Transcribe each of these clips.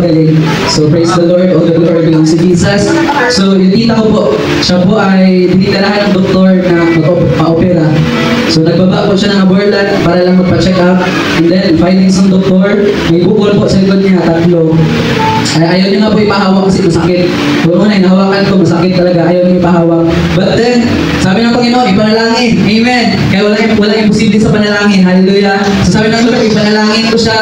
nagpapagaling. So praise the Lord, all the glory belongs to Jesus. So yung tita ko po, siya po ay dinitirahan ng doktor na magpa-opera. So nagbaba po siya ng aborlan para lang magpa-check up. And then findings ng doktor, may bukol po sa likod niya, 3. Ayaw niya nga po ipahawak kasi masakit. Kung una, nahawakan ko, masakit talaga. Ayaw niya ipahawak. But then, sabi ng Panginoon, ipanalangin. Amen. Kaya walang imposible sa panalangin. Hallelujah. So sabi ng Lord, ipanalangin ko siya.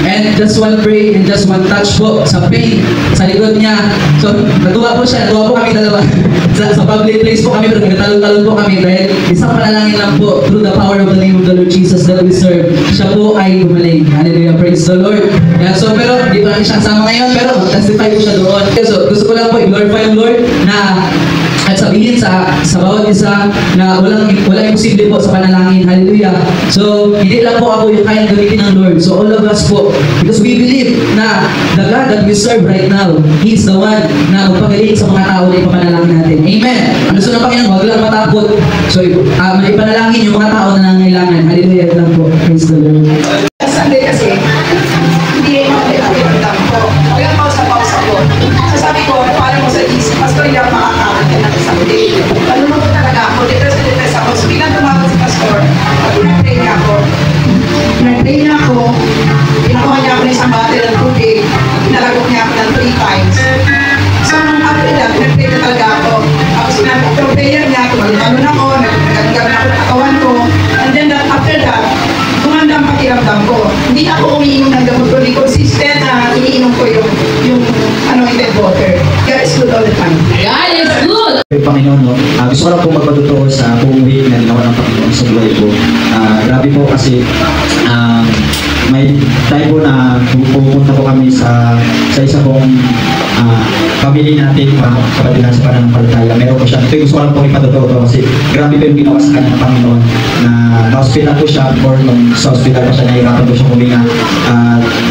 And just one pray and just one touch po sa pain, sa likod niya. So, natuwa po siya. Natuwa po kami dalawa. sa public place po kami, pero nagtalon-talon po kami dahil isang panalangin lang po through the power of the name of the Lord Jesus that we serve. Siya po ay gumaling. Hallelujah. Praise the Lord. Yeah, so, pero di pa namin siya kasama ngayon, pero testify ko siya doon. So, gusto ko lang po i-glorify yung Lord na at sabihin sa bawat isa na walang imposible po sa panalangin. Hallelujah. So, hindi lang po ako yung kayang gamitin ng Lord. So, all of us po, because we believe na the God that we serve right now, He is the one na magpagaling sa mga tao na ipapanalangin natin. Amen. Ang gusto ng Panginoon, huwag lang matakot. So, ipanalangin yung mga tao na nangangailangan. Hallelujah. Ito lang po. Praise the Lord. Sunday kasi, hindi mo pinagdam ko. Kaya pausa ko. So sabi ko, paano mo sa isip? Pastor, hindi ako makakawin ka ng Sunday. Malunod ko talaga ako. Depress ako. So biglang tumawag si Pastor. Nag-pray niya ako. Nag-pray niya ako. Ginawa niya ako ng isang bottle ng tubig. Pinalagok niya ako ng 3 times. So nung after that, nag-pray na talaga ako. Tapos yung prayer niya, tumalon ako. Nag-gagamit ako ng katawan ko. And then after that, gumanda ang pakiramdam ko. Hindi ako umiinom ng gamot ko. Hindi consistent na iniinom ko yung heated water. God is good all the time. God is good! Panginoon, no? Gusto ko lang po magpatutuo sa buong week na ginawa ng Panginoon sa buhay ko. Grabe po kasi may time po na pupunta po kami sa isa pong family natin kapatid sa pananampalataya. Meron po siya. Ito gusto ko lang po ipatutuo kasi grabe po yung ginawa sa kanya ng Panginoon na na-hospital po siya or sa hospital pa siya nahirapan po siya huminga.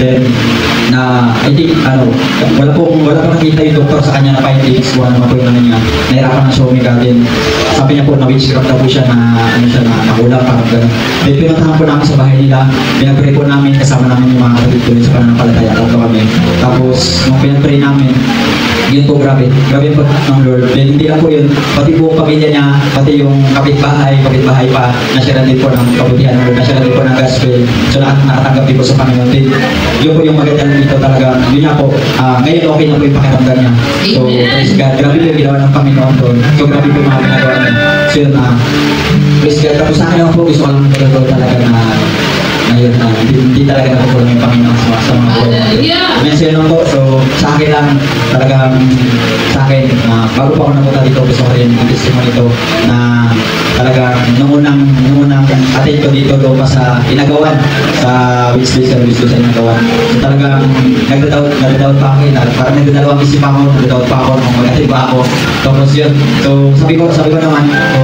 Then I think wala po nakita yung doktor sa kanya na findings kung ano po yung niya. Nahirapan na siya huminga. Then sabi niya po na witchcraft na po siya na nakulang parang gano'n. Then pinuntahan po namin sa bahay nila. Pinag-pray po namin kasama namin yung mga kapatid ko sa pananampalataya po kami. Tapos nung pinag-pray namin, yun po grabe po ng Lord. Then hindi lang po yun, pati po pamilya niya, pati yung kapitbahay pa, nasira din po ng kabutihan ng Lord, nasira din po ng gospel. So nakatanggap din po sa Panginoon. Then yun po yung magandang dito talaga. Yun nga po, ngayon okay na po yung pakiramdam niya. So praise God, grabe po yung ginawa ng Panginoon doon. So grabe po yung mga ginagawa niya. So yun praise God. Tapos sa akin po, gusto ko lang magagawa talaga na ngayon hindi talaga nakukulang yung Panginoon sa mga po. Mention po, so sa akin lang talagang bago pa ako napunta dito, gusto ko rin yung testimony ito na talagang nung unang attend ko dito doon pa sa Inagawan, sa Wesley Service doon sa Inagawan. So talagang nagdadawad pa ako, parang nagdadalawang isip ako, nagdadawad pa ako kung mag-attend ba ako. Tapos yun, so sabi ko naman, so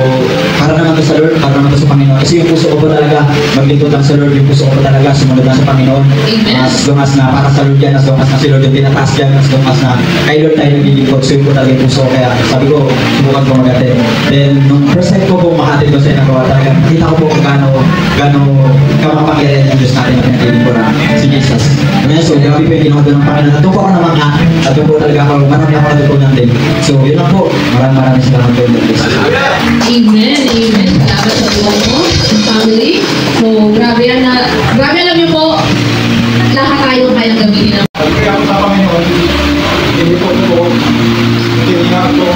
para naman to sa Lord, para naman to sa Panginoon. Kasi yung puso ko po talaga, maglingkod lang sa Lord, yung puso ko talaga, sumunod lang sa Panginoon. As long as na para sa Lord yan, as long as na si Lord yung tinataas yan, as long as na kay Lord tayo naglilingkod, so yun po talaga yung puso ko. Kaya sabi ko, subukan ko mag-attend. Then, nung first time ko po makatid ko sa Inagawa, talaga nakita ko po kung gaano kamapangyarihan yung Diyos natin na pinagkiling ko na si Jesus. So, grabe po yung ginawa doon ng Panginoon. Natuto ko naman nga, at yun po talaga ako, marami ako natutunan din. So, yun lang po. Maraming salamat po. Amen. Salamat sa buhay mo, family. So, grabe alam niyo po, lahat tayo kayang gamitin ng kaya ako sa Panginoon, hindi po ito, tiningan ko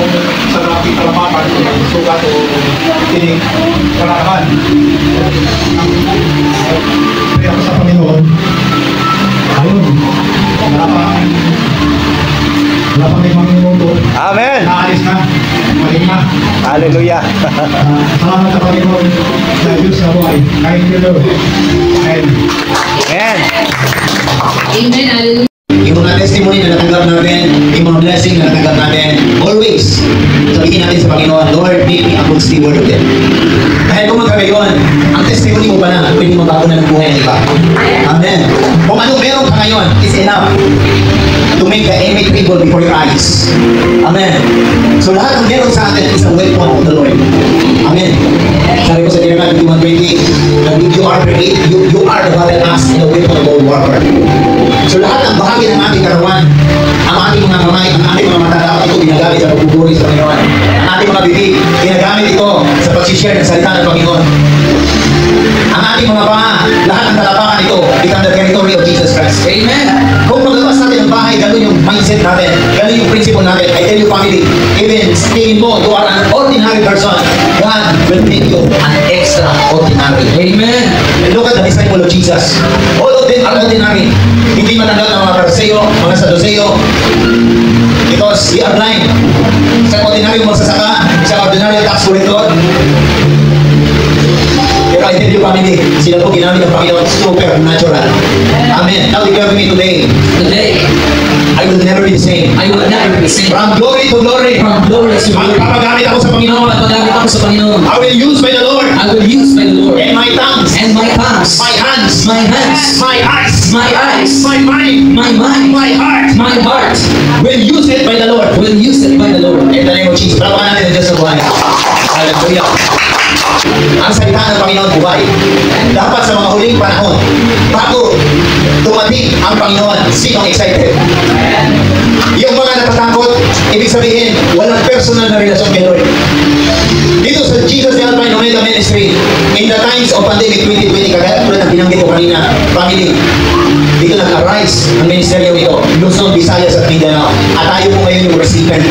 sa naping kalamakan, sugat o tining karaman. Kaya ako sa Panginoon, ayun, wala pa may mga minuto. Amen! Naalis na, maling na. Hallelujah! Salamat sa Panginoon sa Diyos na buhay. Thank you, Lord. Amen. Amen! Amen. Hallelujah. Yung mga testimony na natanggap natin, yung mga blessing na natanggap natin, always sabihin natin sa Panginoon, Lord, make me a good steward of them. Kahit kung magkagayon, ang testimony mo pa na, pwede mabago na ng buhay ng iba. Amen. Kung anong meron ka ngayon, is enough to make the enemy tremble before your eyes. Amen. So lahat ng meron sa atin is a weapon of the Lord. Amen. Sabi ko sa Jeremiah 51:20, you are the battle axe and a weapon of all warfare. So lahat ng bahagi ng ating katawan, ang ating mga kamay, ang ating mga mata, dapat ito ginagamit sa pagpupuri sa Panginoon. Ang ating mga bibig, ginagamit ito sa pag-share ng salita ng Panginoon. Ang ating mga panga, lahat ng talapakan ito, become the territory of Jesus Christ. Amen. Kung maglabas natin ng bahay, ganun yung mindset natin, ganun yung principle natin. I tell you family, even tingin mo, you are an ordinary person, God will make you an extraordinary. Amen. And look at the disciple of Jesus. All of them are ordinary. Hindi matanggap ng mga Pariseo, mga Saduseo, because they are blind. Isang ordinary magsasaka, isang ordinary tax collector. Pero I tell you family, sila po ginamit ng Panginoon supernatural. Amen. Now declare with me today, Today, I will never be the same. I will never be the same. From glory to glory, From glory to glory. magpapagamit ako sa Panginoon. Pagpagamit ako sa Panginoon. I will use by the Lord. I will use by the Lord. And my tongues, And my tongues, my hands, my hands, my eyes, my eyes, my mind, my mind, my heart, my heart will use it by the Lord. will use it by the Lord. In the name of Jesus. Palapakan natin ang Diyos sa buhay. Hallelujah. Ang salita ng Panginoon buhay. Dapat sa mga huling panahon, bago dumating ang Panginoon, sino ang excited? Yung mga natatakot, ibig sabihin, walang personal na relasyon kay Lord. Dito sa Jesus the Alpha and Omega Ministry, in the times of pandemic 2020, kagaya tulad ng binanggit ko kanina, family, dito nag-arise ang ministeryo ito, Luzon, Visayas at Mindanao. At tayo po ngayon yung recipient.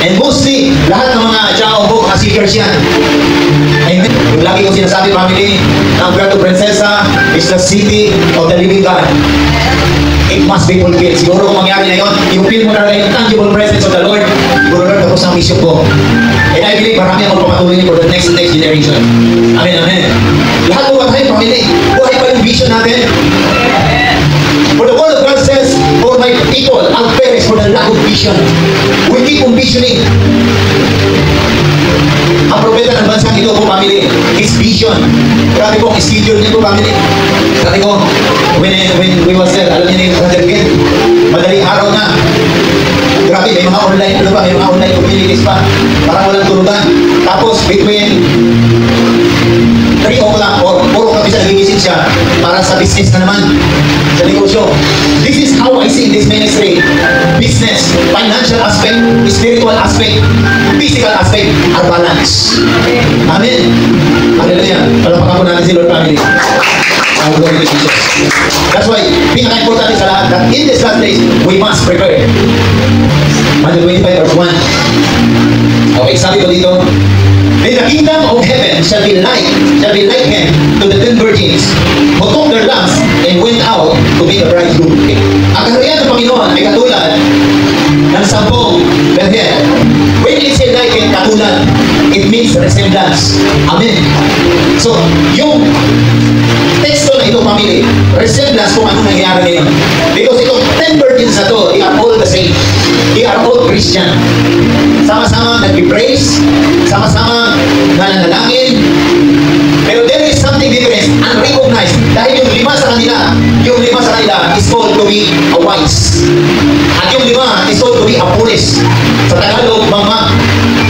And mostly, lahat ng mga tao po, mga seekers yan. Amen. Yung lagi kong sinasabi, family, ang Puerto Princesa is the city of the living God. It must be fulfilled. Siguro kung mangyari na yun, yung feel mo na rin yung tangible presence of the Lord, siguro Lord, tapos ang mission ko. And I believe marami ang magpapatuloy for the next generation. Amen, amen. Lahat po ba tayo, family? Buhay pa yung vision natin. For the word of God says, for my people, I'll perish for the lack of vision. We keep on visioning. Ang propeta ng bansang ito po, family, is vision. Grabe po, ang schedule niyo po, family. Sabi ko, when we was there, alam niyo na yung certificate, madaling araw na. Grabe, may mga online, ano ba, may mga online communities pa. Parang walang tulugan. Tapos, between 3 o'clock or 4 o'clock isa nagigising siya para sa business na naman, sa negosyo. This is how I see this ministry. Business, financial aspect, spiritual aspect, physical aspect are balanced. Amen. Hallelujah. Palapakan po natin si Lord family. Glory to Jesus. That's why, pinaka-importante sa lahat that in this last days, we must prepare. Matthew 25 verse 1. Okay, sabi ko dito, then the kingdom of heaven shall be likened to the 10 virgins who took their lamps and went out to meet the bridegroom. Ang kaharian ng Panginoon ay katulad ng 10 berhen. When it says likened, katulad, it means resemblance. Amen. So, yung teksto na ito, family, resemblance kung anong nangyari ngayon. Because itong 10 virgins na to, they are all the same. They are all Christian. Sama-sama nag-praise, sama-sama nananalangin. Pero there is something different, unrecognized. Dahil yung 5 sa kanila is called to be a wise. At yung 5 is called to be a foolish. Sa Tagalog, mama.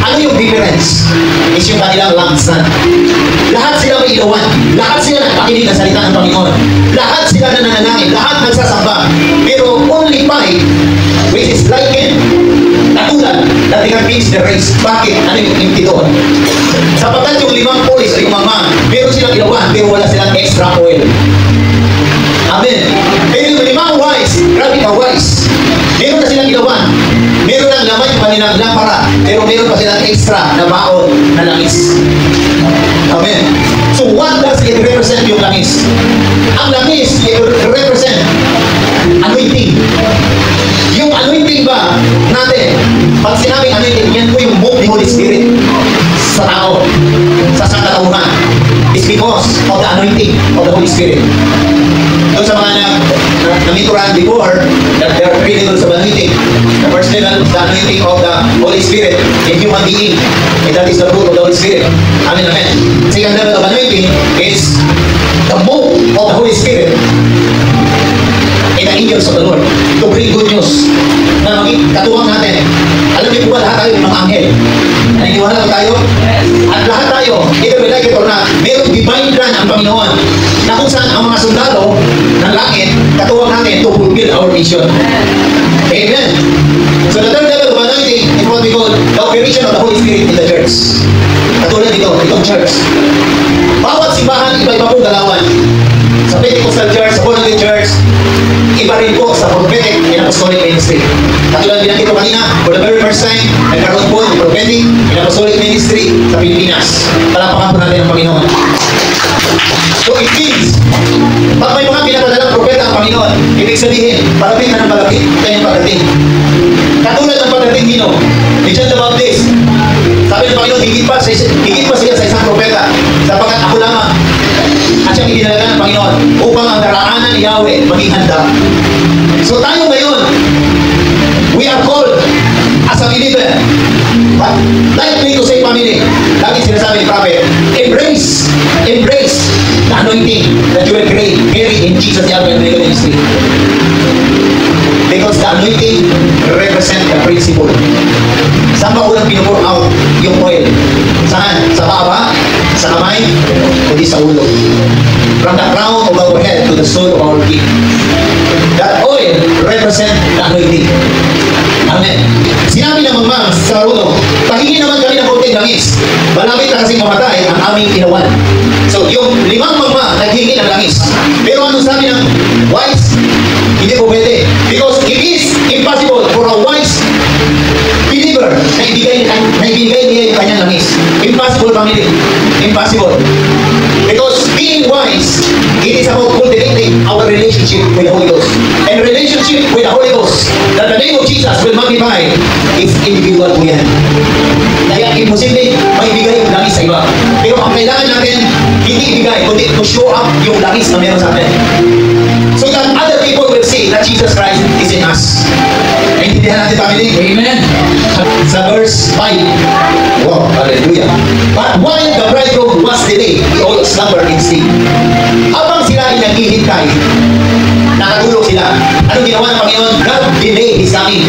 Ano yung difference? Is yung kanilang lampstand. Lahat sila may ilawan. Lahat sila nagpakinig ng salita ng Panginoon. Lahat sila nananalangin. Lahat nagsasamba. Pero only 5, which is likened, katulad, that they can finish the race. Bakit? Ano yung empty doon? Sapagkat yung 5 police o yung mama, meron silang ilawan, pero wala silang extra oil. Amen. Pero yung 5 wise, grabe ka wise. Meron na silang ilawan. Meron lang naman yung kanilang lampara, pero meron pa silang extra na baon na langis. Amen. So what does it represent yung langis? Ang langis, it represent anointing. Yung anointing ba natin, pag sinabing anointing, yan po yung move ni Holy Spirit sa tao, sa sangkatauhan. It's because of the anointing of the Holy Spirit. Doon sa mga na-mentoran before, that there are 3 levels of anointing. The first level is the anointing of the Holy Spirit in human being, and that is the fruit of the Holy Spirit. Amen, amen. Second level of anointing is the move of the Holy Spirit in the angels of the Lord to bring good news na maging katuwang natin. Alam niyo po ba, lahat tayo mga anghel? Naniniwala po tayo? At lahat tayo, either we like it or not, mayroong divine plan ang Panginoon na kung saan ang mga sundalo ng langit, katuwang natin to fulfill our mission. Amen. So the third level of anointing is what we call the operation of the Holy Spirit in the church. Katulad dito, itong church. Bawat simbahan, iba-iba pong galawan. Sa Pentecostal Church, sa Born Again Church, iba rin po sa prophetic and apostolic ministry. Katulad binanggit ko kanina, for the very first time, nagkaroon po ng prophetic and apostolic ministry sa Pilipinas. Palapakan po natin ang Panginoon. So it means, pag may mga pinapadalang propeta ang Panginoon, ibig sabihin, palapit na ng palapit kanyang pagdating. Katulad ng pagdating Nino, ni John the Baptist, sabi ng Panginoon, higit pa siya sa isang propeta, sapagkat ako lamang at siyang idinalaga ng Panginoon upang ang daraanan ni Yahweh maging handa. So tayo ngayon, we are called as a believer. But like me to say family, lagi sinasabi ni Prophet, embrace the anointing that you will carry in Jesus Yahweh ministry. Because the anointing represent the principle. Saan ba unang pinupur out yung oil? Saan? Sa paa ba? Sa kamay? Kundi sa ulo. From the crown of our head to the sole of our feet. That oil represent the anointing. Amen. Sinabi ng mga sa Maruno, pahingi naman kami ng konting langis. Malapit na kasing mamatay ang aming inawan. So yung 5 mama naghingi ng langis. Pero ano sabi ng wise? Hindi po pwede. Because it is impossible for a wise believer na ibigay niya yung kanyang langis. Impossible, family. Impossible. Because being wise, it is about cultivating our relationship with the Holy Ghost. And relationship with the Holy Ghost, that the name of Jesus will magnify, is individual po yan. Kaya imposible maibigay yung langis sa iba. Pero ang kailangan natin, hindi ibigay, kundi to show up yung langis na meron sa atin. So that other people will see that Jesus Christ is in us. Naintindihan natin, family? Amen. Sa verse 5. Wow, hallelujah. But while the bridegroom was delayed, he all slumbered in sleep. Habang sila ay naghihintay, nakatulog sila. Anong ginawa ng Panginoon? God delayed His coming.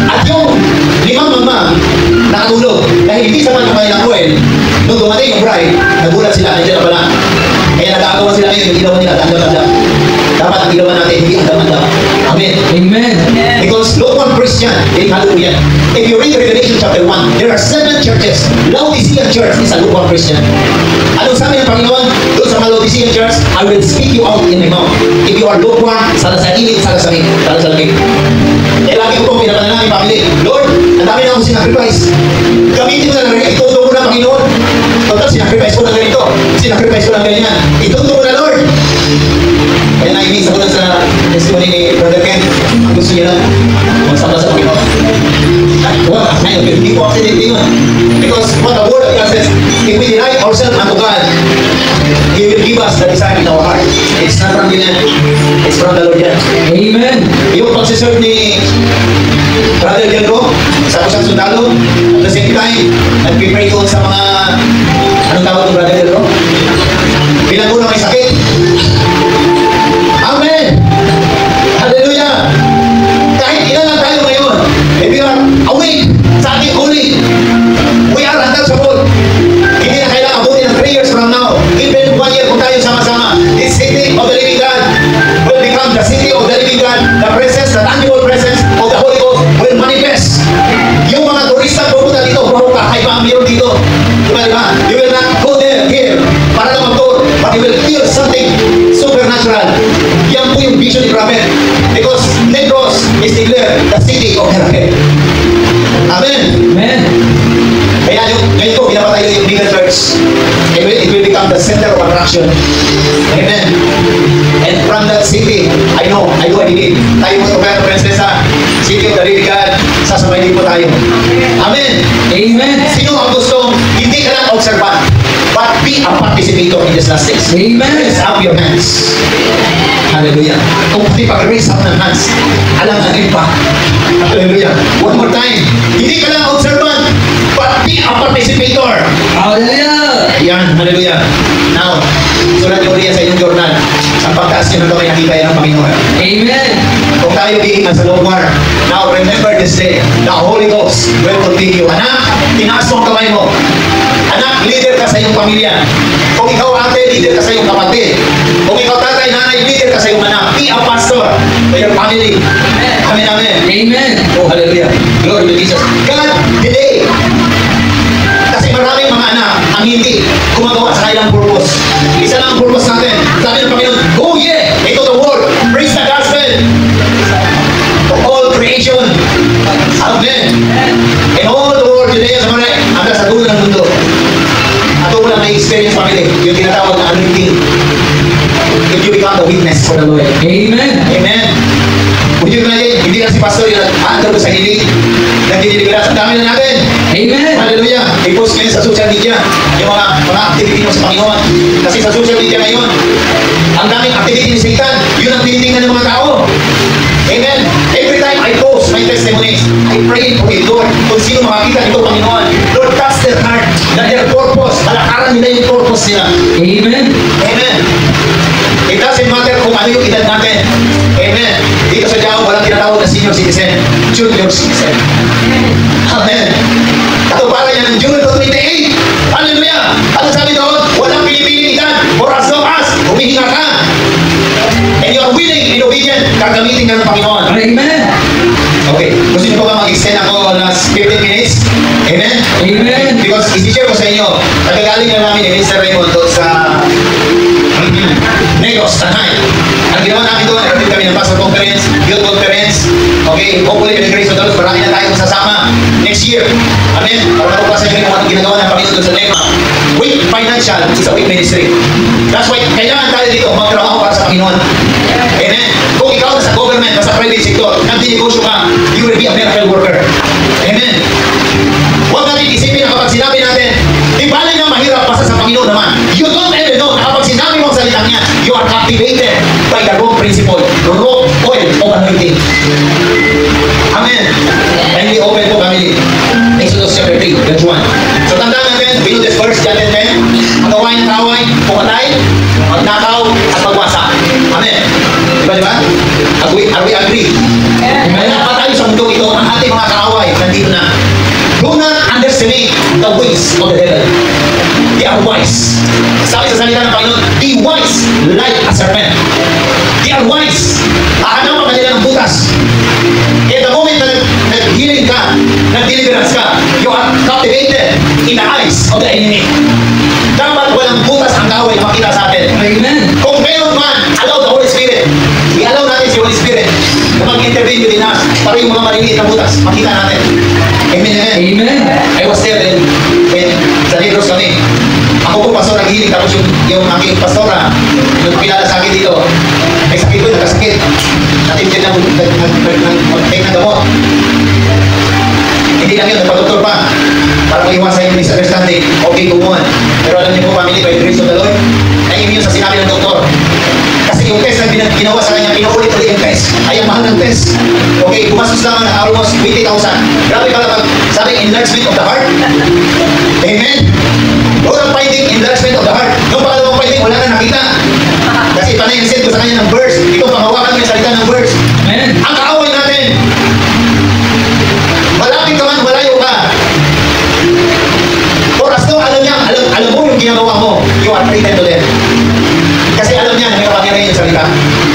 At yung 5 mama, nakatulog. Dahil hindi sa pagkakaya ng oil, nung dumating yung bride, nagulat sila, nandiyan na pala. Kaya nag-aagawan sila ngayon, yung ilaw nila, tanda-tanda. Dapat ang ilaw natin, hindi ang damanda. Amen. Amen. Because lukewarm Christian, hallelujah. If you read Revelation chapter 1, there are 7 churches. Laodicean church is a lukewarm Christian. Anong sabi ng Panginoon? Doon sa Laodicean church, I will speak you out in my mouth. If you are lukewarm, sala sa init, sala sa lamig. Eh, lagi ko pong pinapanalangin, family. Lord, ang dami na akong sinacrifice. Gamitin mo na lang, ituto mo na, Panginoon. Total, sinacrifice ko na ganito. Sinacrifice ko na ganyan. Ituto mo na, Lord. Kaya nainis ako sa testimony ni Brother Ken. Ang gusto niya lang, magsama sa Panginoon. Well, hindi ko accidentally yun. Because what the word of God says, if we deny ourselves unto God, He will give us the desire in our heart. It's not from you, it's from the Lord yan. Amen. Yung pagsiserve ni Brother Delro sa kusang sundalo, at the same time, nag-pray ko sa mga, anong tawag ng Brother Delro? Bilang ko na may sakit. Amen! Hallelujah! Kahit ilan lang tayo ngayon, if you are awake sa ating holy, we are untouchable. Hindi na kailangan abutin ng 3 years from now. Even 1 year kung tayo sama-sama, this city of the living God will become the city of the living God. The presence, the tangible presence of the Holy Ghost will manifest. Yung mga turista pupunta dito, buka kahit mga meron dito. Diba? You will not go there, here, para lang mag-tour, but you will feel something supernatural. Yan po yung vision ni Prophet. Because Negros is declared the city of heaven. Amen. Amen. Kaya ngayon po, pinapatayo yung bigger church. It will become the center of attraction. Amen. And from that city, I believe, tayo po Roberto Princesa, city of the living God, sasabay din po tayo. Amen. Amen. Sino ang gusto, hindi ka lang observant, but be a participator in this last days. Amen. Raise up your hands. Hallelujah. Kung pati pag-raise up ng hands, alam na rin pa. Hallelujah. One more time. Hindi ka lang observant, but be a participator. Hallelujah. Yan. Hallelujah. Now, sulat niyo ulit sa inyong journal. Sa pagtaas niyo na ito may nakita yan ng Panginoon. Amen. Kung tayo dihingan sa lugar, now remember this day, the Holy Ghost will continue. Anak, tinaas mo ang kamay mo. Anak, leader ka sa iyong pamilya. Kung Kung ikaw ate, leader ka sa iyong kapatid. Kung ikaw tatay, nanay, leader ka sa iyong anak. Be a pastor to your family. Amen, amen. Amen. Oh, hallelujah. Glory to Jesus. God, today, kasi maraming mga anak ang hindi gumagawa sa kailang purpose. Isa lang ang purpose natin. Sabi ng Panginoon, go ye into the world, preach the gospel to all creation. Amen. In all the world today, sa mga hanggang sa dulo ng mundo. At ito lang may experience family, yung tinatawag na anointing. If you become the witness for the Lord. Amen. Amen. Would you imagine, hindi lang si pastor yung nag-aantar ko sa hilig, nagdidiligaran sa dami na natin. Amen. Hallelujah. I-post ngayon sa social media yung mga activity mo sa Panginoon. Kasi sa social media ngayon, ang daming activity ni Satan, yun ang tinitingnan ng mga tao. Amen. Every time I post my testimonies, I pray for it, Lord, kung sino makakita nito, Panginoon. Lord, touch their heart, that their purpose, palakaran nila yung purpose nila. Amen. Amen. It doesn't matter kung ano yung edad natin. Amen. Dito sa Diyaw, walang tinatawag na senior citizen, junior citizen. Amen. Katuparan niya ng June 28. Hallelujah. Ano sabi doon? Walang pinipiling edad. For as long as humihinga ka. And you are willing and obedient, gagamitin ka ng Panginoon. Amen. Okay. Gusto niyo po ba mag-extend ako last 15 minutes? Amen? Amen. Because isi-share ko sa inyo, nagagaling na namin ni Mr. Raymond doon sa Negros, Tanay. Ang ginawa namin doon, nagtid kami ng pastor conference, youth conference. Okay, hopefully with the grace of the Lord, marami na tayong sasama next year. Amen? Para mapapasa nyo kung anong ginagawa ng Panginoon doon sa Negros. With financial, is a weak ministry. That's why, kailangan tayo dito magtrabaho para sa Panginoon. Amen? Kung ikaw na sa government, nasa private sector, nagdinegosyo ka, you will be a miracle worker. Amen? Huwag natin isipin na kapag sinabi natin, di bali na mahirap basta sa Panginoon naman. You don't ever know na kapag sinabi mo ang salitang niya, you are captivated by the wrong principle, raw oil of anointing. Amen. Kindly open po family. Exodus chapter 3, verse 1. So tandaan natin, we know this verse, John 10:10. Ang gawain ng kaaway, pumatay, magnakaw, at magwasa. Amen. Diba? Are we agree? Kaya pa tayo sa mundo ito, ang ating mga kaaway, nandito na. Do not underestimate the ways of the devil. They are wise. Sabi sa salita ng Panginoon, be wise like a serpent. They are wise. Ahanaw ka kanila ng butas. At the moment na nag-healing ka, nag-deliverance ka, you are captivated in the eyes of the enemy. Dapat walang butas ang kaaway na makita sa atin. Amen. Kung meron man, allow the Holy Spirit. I-allow natin si Holy Spirit na mag-intervene within us para yung mga maliliit na butas, makita natin. Amen, amen. Amen. I was there when sa Negros kami. Ako po, pastor, naghihiling. Tapos yung aking pastora, yung pinala sa akin dito, may sakit ko, nagkasakit. Natimtin na mag-take ng gamot. Hindi lang yun, nagpa-doktor pa. Para mag-iwasan yung misunderstanding. Okay, kumuhan. Pero alam niyo po, family, by the grace of the Lord, naiimin yun sa sinabi ng doktor. Kasi yung test na ginawa sa kanya, pinaulit-ulit yung test. Ay, ang mahal ng test. Okay, gumastos naman na almost 20,000. Grabe pala pag sabi, enlargement of the heart. Amen. Unang finding, enlargement of the heart. Nung pangalawang finding, wala na nakita. Kasi panay yung send ko sa kanya ng verse. Ito, panghawakan mo yung salita ng verse. Amen. Ang kaaway natin, malapit ka man, malayo ka. For as though, alam mo yung ginagawa mo, you are treated to them. Kasi alam niya na may kapangyarihan yung salita.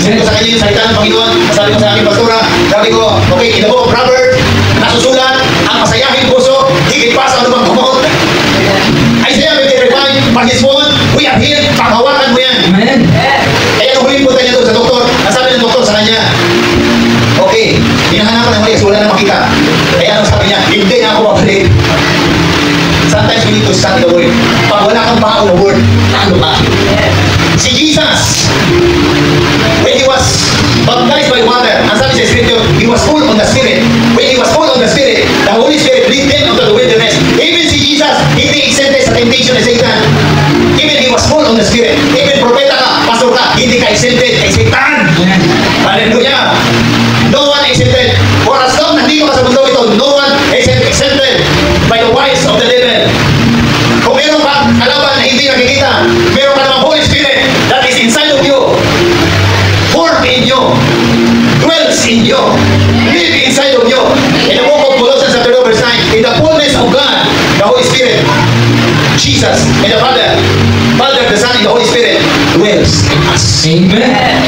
Send ko sa kanya yung salita ng Panginoon. Sabi ko sa aking pastora, sabi ko, okay, in the book of Proverbs, nasusulat, ang masayahing puso, higit pa sa anumang kumot. Isaiah 55, pag his word, we are here, panghawakan mo yan. Amen. Kaya nung huling punta niya doon sa doktor, ang sabi ng doktor sa kanya, okay, hinahanapan ng Maria, wala na makita. Kaya anong sabi niya, hindi na ako mabalik. Sometimes we need to stand the word. Pag wala kang pao na word, ano ka? Si Jesus, when he was baptized by water, ang sabi sa Scripture, he was full on the Spirit. When he was full on the Spirit, the Holy Spirit lead him into the wilderness. Even si Jesus, hindi exempted sa temptation ni Satan. Even he was full on the Spirit. Even propeta ka, pastor ka, hindi ka exempted kay Satan. Hallelujah. No one exempted. For as long na dito ka sa mundo ito, no one is exempted by the wiles of the devil. Kung meron ka kalaban na hindi nakikita, meron ka namang Holy Spirit that is inside of you, formed in you, dwells in you, live inside of you. In the book of Colossians chapter 2 verse 9, in the fullness of God, the Holy Spirit, Jesus, and the Father, the Son, Amen.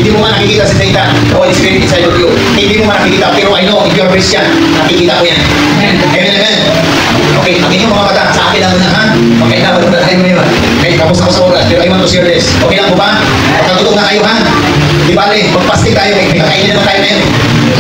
Hindi mo man nakikita si Satan, the Holy Spirit inside of you. Hindi mo man nakikita, pero I know if you're Christian, nakikita ko yan. Amen, amen. Okay, ang inyong mga mata, sa akin lang na, ha? Okay, dapat na tayo ngayon. Okay, tapos ako sa oras, pero I want to share this. Okay lang po ba? Pagkatutog na kayo, ha? Di bale, magpastig tayo, may kakainin naman tayo na yun.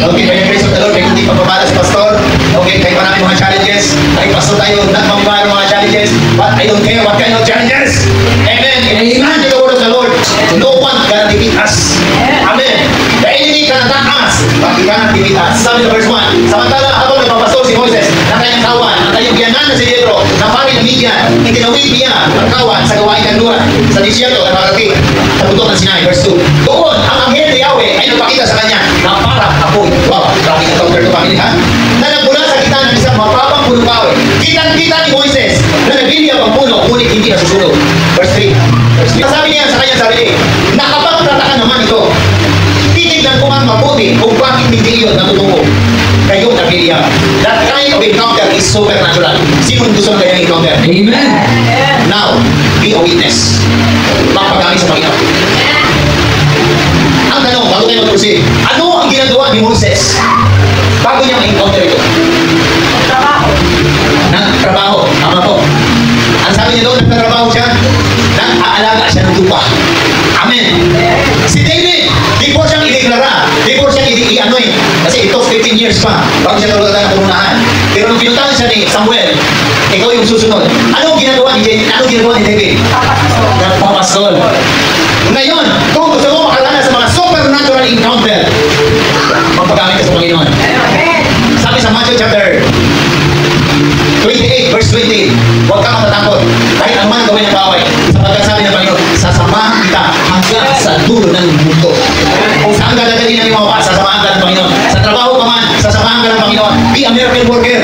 Okay, by the grace of the Lord, may hindi pagpapala si Pastor. Okay, kahit marami mga challenges, kahit Pastor tayo, not mamibara mga challenges, but I don't care what kind of challenges. Amen. Amen to the word of the Lord. No one can defeat us. Amen. The enemy cannot attack us, but he cannot defeat us. Sabi sa verse 1, samantala habang nagpapastor si Moises, ng kanyang kawan, ang kanyang biyanan na si Jethro, ng pari ng Midian, itinawid niya ang kawan sa gawain ng luha, sa disyerto at Marati, sa bundok ng Sinai, verse 2. Doon, ang anghel ni Yahweh ay nagpakita sa kanya na parang apoy. Wow, grabe na counter to family, ha? Na nagmula sa gitna ng isang mapapang puno kahoy. Kitang-kita ni Moises na nagliliyab ang puno, ngunit hindi nasusunog. Verse 3. Sabi niya sa kanya sarili, nakapagtataka naman ito. Titignan ko ang mabuti kung bakit hindi iyon natutuko. Kayo nagliliyab. That kind of encounter is supernatural. Sino gusto ng kanyang encounter? Amen. Now, be a witness. Magpagamit sa Panginoon. Ang tanong, bago tayo mag-proceed, ano ang ginagawa ni Moses bago niya ma-encounter ito? Nagtrabaho. Tama po. Ang sabi niya doon, nagtatrabaho siya, nag-aalaga siya ng lupa. Amen. Si David, before siyang ideklara, before siyang i-anoint, kasi ito 15 years pa, bago siya tulad ng pununahan. Pero nung pinuntahan siya ni Samuel, ikaw yung susunod. Anong ginagawa ni David? Nagpapasol. Ngayon, kung gusto mo makalala sa mga supernatural encounter, magpagamit ka sa Panginoon. Sabi sa Matthew chapter 28, verse 20, huwag kang matatakot kahit ang man gawin ng baway, sapagkat sabi ng Panginoon, sasamahan kita hanggang sa dulo ng mundo. Kung saan ka dadalhin ng mga pa, sasamahan ka ng Panginoon. Sa trabaho ka man, sasamahan ka ng Panginoon. Be a miracle worker.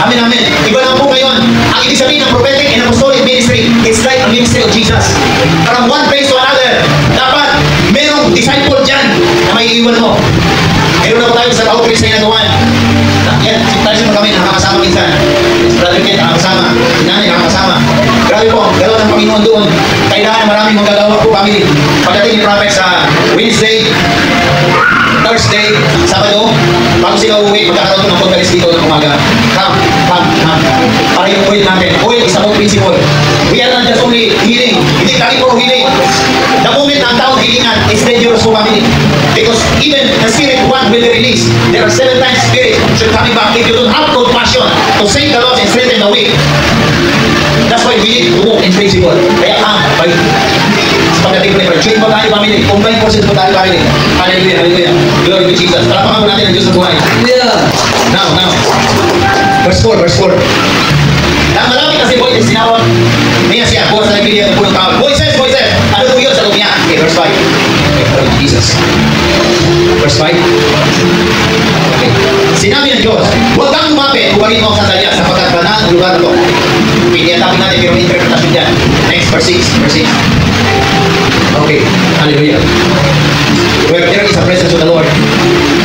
Amen, amen. Iba lang po ngayon, ang ibig sabihin ng prophetic and apostolic ministry, it's like a ministry of Jesus. From one place to another, dapat merong disciple dyan na may iiwan mo. Meron na po tayo sa outreach na ginagawan. Yan, tayo sa kami, nakakasama minsan. Brother Ken, nakakasama. Nanay, nakakasama. Grabe po, galaw ng Panginoon doon. Kailangan maraming magagawa po family. Pagdating ni Prophet sa Wednesday, Thursday, Sabado, bago sila uwi, magkakaroon ng conference dito ng umaga. Come. Para yung oil natin. Oil is about principle. We are not just only healing. Hindi kami puro healing. The moment ang tao healingan, it's dangerous for family. Because even the spirit one will be released. There are 7 times spirit should coming back. If you don't have compassion to save the lost and strengthen the weak, that's why we need to walk in principle. Kaya sa pagdating ko ni change mo tayo family. Combine forces mo tayo family. Hallelujah, hallelujah. Glory to Jesus. Palapakan mo natin ang Diyos sa buhay. Now. Verse 4. Ang marami kasi Moises sinawag. Niya siya, buwan sa nagbili ng punong tawag. Moises! Ano po yun sa loob niya? Okay, verse 5. Okay, glory to Jesus. Verse 5. Okay. Sinabi ng Diyos, huwag kang lumapit, huwagin mo ang sandalya sapagkat banal ang lugar ito. Piniyatapin natin pero may interpretation dyan. Next, verse 6. Okay, hallelujah. Where there is a presence of the Lord,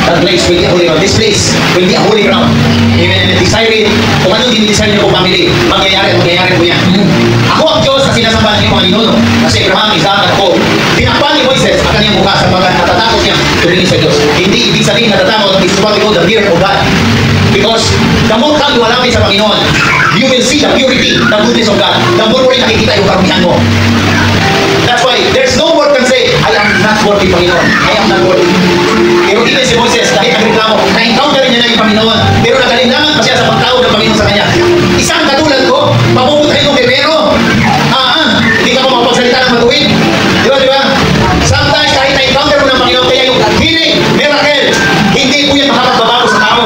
that place will be a holy ground. This place will be a holy ground. Amen. And desire it. Kung anong dinidesire niyo po family, mangyayari po yan. Ako ang Diyos na sinasambahan niyo mga ninuno. Kasi Abraham, Isaac at Jacob. Tinakpan ni Moises ang kanyang mukha sapagkat natatakot niya tumingin sa Diyos. Hindi ibig sabihin natatakot, it's what we call the fear of God. Because the more kang lumalapit sa Panginoon, you will see the purity, the goodness of God. The more mo rin nakikita yung karumihan mo. That's why there's no word can say, I am not worthy, Panginoon. I am not worthy. Pero even si Moises, kahit nagreklamo, na-encounter niya na yung Panginoon. Pero nagalinlangan pa siya sa pagtawag ng Panginoon sa kanya. Isang katulad ko, papuputahin mo kay Pero. Hindi ka pa mapagsalita ng matuwid. Di ba? Sometimes kahit na-encounter mo ng Panginoon, kaya yung healing, miracle, hindi po yan makapagbabago sa tao.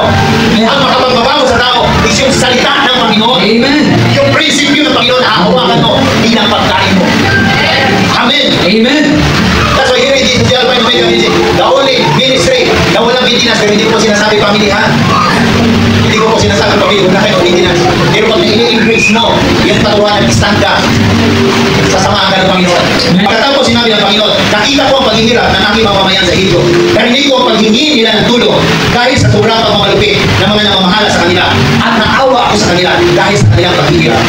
Ang makapagbabago sa tao is yung salita ng Panginoon. Amen. Yung prinsipyo ng Panginoon, hahawakan mo, bilang pagkain mo. Amen. That's why here it is, the Alpha and Omega Music. The only ministry na walang maintenance, pero hindi ko po sinasabi family, ha? Hindi ko po sinasabi family, wala kayo maintenance. Pero pag i-increase mo, yan patuwa nag-stand ka. Sasamahan ka ng Panginoon. Pagkatapos sinabi ng Panginoon, nakita ko ang paghihirap ng aking mamamayan sa Egypt. Narinig ko ang paghingi nila ng tulong dahil sa sobrang pagmamalupit ng mga namamahala sa kanila. At naawa ako sa kanila dahil sa kanilang paghihirap.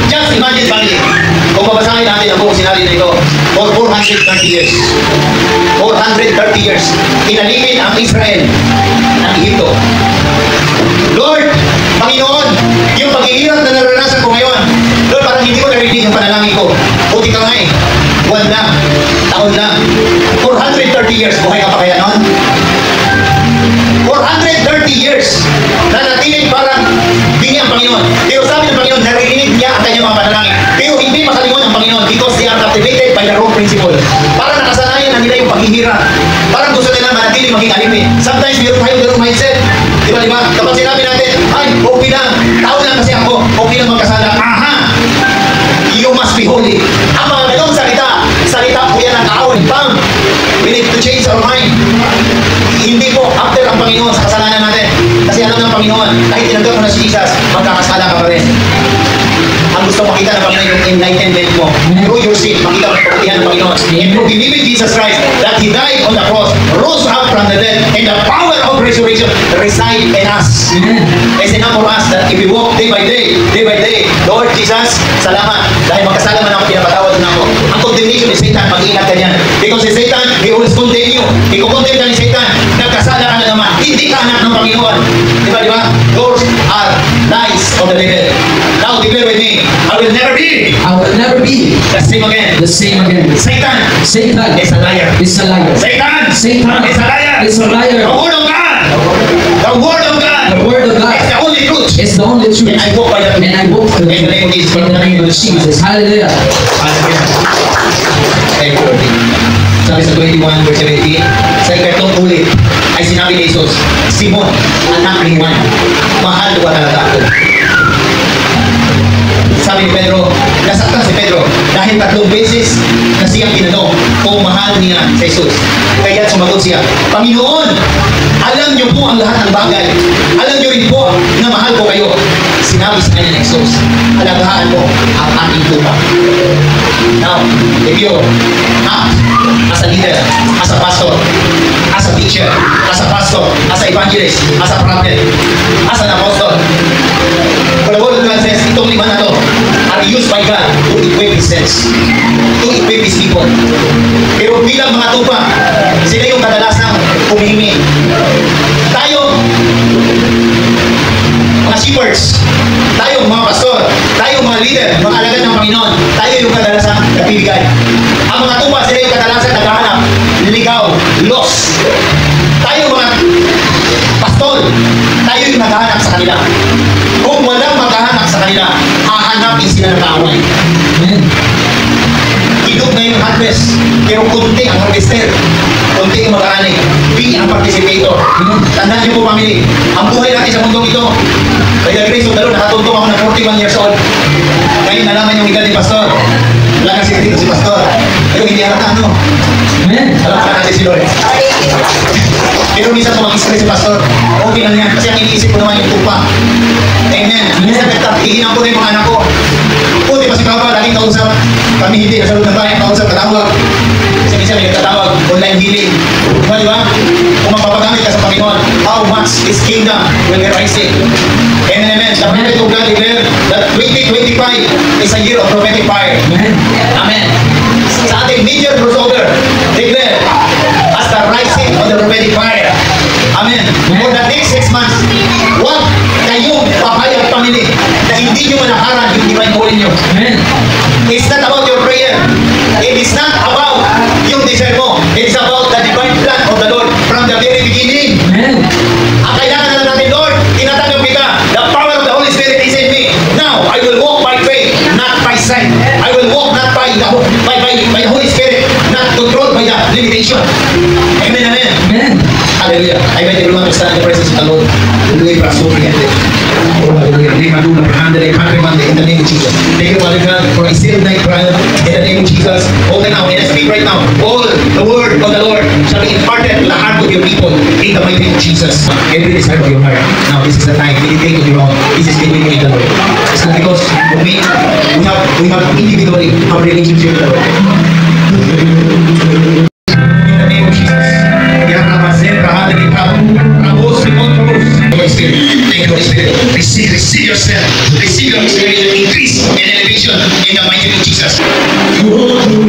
Just imagine family, kung babasahin natin ang buong sinabi na ito. For 430 years. 430 years. Inalipin ang Israel ng Egypto. Lord, Panginoon, yung paghihirap na naranasan ko ngayon, Lord, parang hindi ko narinig yung panalangin ko. Buti ka nga eh. Buwan lang. Taon lang. 430 years. Buhay ka pa kaya noon? 430 years. Nanatiling parang bingi ang Panginoon. Pero sabi ng Panginoon, narinig niya ang kanyang mga panalangin. Pero hindi makalimon ang Panginoon because they are captivated by the wrong principle. Parang nakasanayan na nila yung paghihirap. Parang gusto nila manatiling maging alipin. Sometimes meron tayong ganung mindset. Di ba? Kapag sinabi natin, ay, okay lang. Tao lang kasi ako. Okay lang magkasala. Aha! You must be holy. Ang mga ganong salita po yan ang kaawin. Bang! We need to change our mind. Hindi po after ang Panginoon sa kasalanan natin. Kasi alam ng Panginoon, kahit tinanggap mo na si Jesus, magkakasala ka pa rin. Ang gusto makita ng Panginoon yung enlightenment mo. Through your sin, makita mo ang pagkatihan ng Panginoon. And through believing Jesus Christ, that He died on the cross, rose up from the dead, and the power of resurrection reside in us. It's enough for us that if we walk day by day, Lord Jesus, salamat. Dahil magkasala man ako, pinapatawad na ako. Ang condemnation ni Satan, mag-ingat ka niyan. Because si Satan, he always condemn you. Iko-condemn ka ni Satan, nagkasala ka na naman. Hindi ka anak ng Panginoon. Di ba? Those are lies of the devil. Now declare with me, I will never be the same again. Satan is a liar. Satan is a liar. The word of God. The word of God. Is the only truth. It's the only truth. And I walk by that. And I walk in the name of Jesus. In the name of Jesus. Hallelujah. Thank you, Lord. Sabi sa 21 verse 17, sa ikatlong ulit ay sinabi ni Jesus, Simon, anak ni Juan, mahal ko talaga ako. Sabi ni Pedro, nasaktan si Pedro dahil 3 beses na siyang tinanong kung mahal niya si Jesus. Kaya sumagot siya, Panginoon, alam niyo po ang lahat ng bagay. Alam niyo rin po na mahal ko kayo. Sinabi sa kanya ni Jesus, alagaan mo ang aking tupa. Now, if you act as a leader, as a pastor, as a teacher, as a pastor, as a evangelist, as a prophet, as an apostle, the word of God says, itong 5 na to are used by God to equip His saints, to equip His people. Pero bilang mga tupa, sila yung kadalasang humihingi. Tayo, mga shepherds, tayo mga pastor, tayo mga leader, mga alagad ng Panginoon, tayo yung kadalasang nagbibigay. Ang mga tupa, sila yung kadalasang naghahanap, ligaw, lost. Tayo mga pastor, tayo yung naghahanap sa kanila. Kung walang maghahanap sa kanila, hahanapin sila ng kaaway. Idog na yung harvest, pero kunti ang harvester, kunti ang mag-aanig. Be ang participator. Tandaan niyo po, family, ang buhay natin sa mundong ito, by the grace of the Lord, nakatuntong ako ng 41 years old. Ngayon, nalaman yung edad ni Pastor. Wala kasi dito si Pastor. Pero hindi halata, ano? Alam ka natin si Lord. Pero minsan ko mag-stress si Pastor. Okay lang yan, kasi ang iniisip ko naman yung tupa. Amen. Minsan hihinang ko na yung mga anak ko. Puti pa si Papa, laging kausap. Kami hindi, nasa loob ng bahay, kausap, katawag. Kasi minsan may nagtatawag, online healing. Di ba? Kung magpapagamit ka sa Panginoon, how much His kingdom will be rising. Amen, amen. The prophet of God declared that 2025 is a year of prophetic fire. Amen. Sa ating major crossover, declare as the rising of the prophetic fire. Amen. For the next 6 months, what kayong papayag family na hindi nyo manaharan yung divine calling nyo. Amen. It's not about your prayer. It is not about yung desire mo. It's about the divine plan of the Lord from the very beginning. Amen. Ang kailangan na natin, Lord, tinatanggap kita. The power of the Holy Spirit is in me. Now, I will walk by faith, not by sight. I will walk not by the Holy Spirit, not controlled by the limitation. Amen, amen. Amen. Hallelujah. I invite everyone to stand in the presence of the Lord. Hallelujah. Hallelujah. In the name of Jesus. Thank you, Father God, for a still night prayer in the name of Jesus. Hold it now. And I speak right now. All the word of the Lord shall be imparted to the heart of your people in the mighty name of Jesus. Every desire of your heart. Now, this is the time. Meditate on your own. This is between you and the Lord. It's not because we have individually have relationship with the Lord. In the name of Jesus. Holy Spirit, thank you, Holy Spirit. Receive yourself. Receive your spirit increase and elevation in the mighty name of Jesus. Lord,